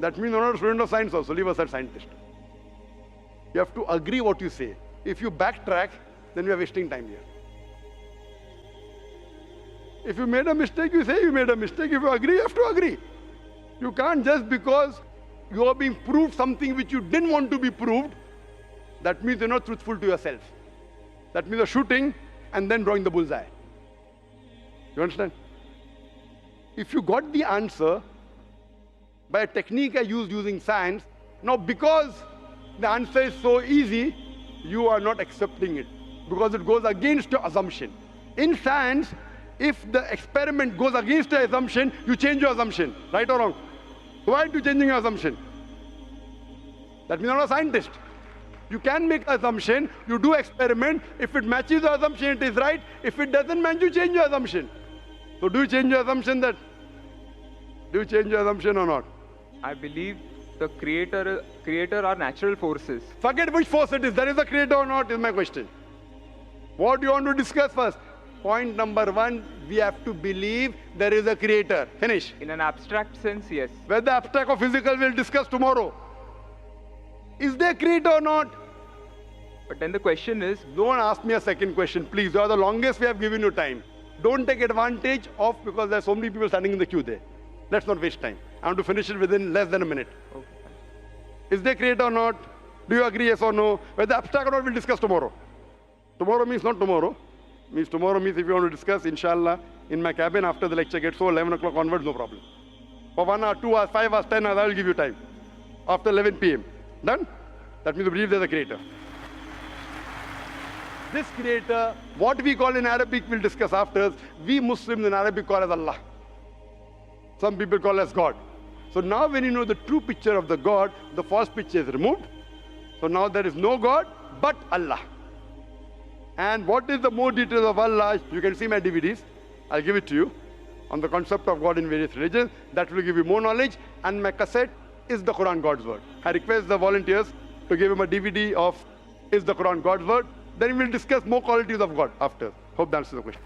Speaker 2: That means you're not a student of science also. Leave aside scientist. You have to agree what you say. If you backtrack, then we are wasting time here. If you made a mistake, you say you made a mistake. If you agree, you have to agree. You can't just because you are being proved something which you didn't want to be proved, that means you're not truthful to yourself. That means you're shooting and then drawing the bullseye. You understand? If you got the answer by a technique I used using science, now because the answer is so easy, you are not accepting it because it goes against your assumption. In science, if the experiment goes against your assumption, you change your assumption, right or wrong? Why are you changing your assumption? That means you're not a scientist. You can make an assumption, you do experiment. If it matches the assumption, it is right. If it doesn't match, you change your assumption. So do you change your assumption that? Do you change your assumption or not?
Speaker 1: I believe the creator are natural forces.
Speaker 2: Forget which force it is. There is a creator or not is my question. What do you want to discuss first? Point number 1, we have to believe there is a creator. Finish.
Speaker 1: In an abstract sense, yes.
Speaker 2: Whether abstract or physical, we'll discuss tomorrow. Is there a creator or not?
Speaker 1: But then the question is,
Speaker 2: Don't ask me a second question, please. You are the longest we have given you time. Don't take advantage of because there are so many people standing in the queue there. Let's not waste time. I want to finish it within less than a minute.
Speaker 1: okay,
Speaker 2: Is there a creator or not? Do you agree, yes or no? Whether abstract or not, we'll discuss tomorrow. Tomorrow means not tomorrow. Means tomorrow means if you want to discuss, inshallah, in my cabin after the lecture gets so 11 o'clock onwards, no problem. For 1 hour, 2 hours, 5 hours, 10 hours, I will give you time. After 11 p.m. Done? That means you believe there's a creator. This creator, what we call in Arabic, we'll discuss after. We Muslims in Arabic call as Allah. Some people call as God. So now when you know the true picture of the God, the false picture is removed. So now there is no God but Allah. And what is the more details of Allah? You can see my DVDs. I'll give it to you on the concept of God in various religions. That will give you more knowledge. And my cassette is the Quran God's Word. I request the volunteers to give him a DVD of Is the Quran God's Word. Then we'll discuss more qualities of God after. Hope that answers the question.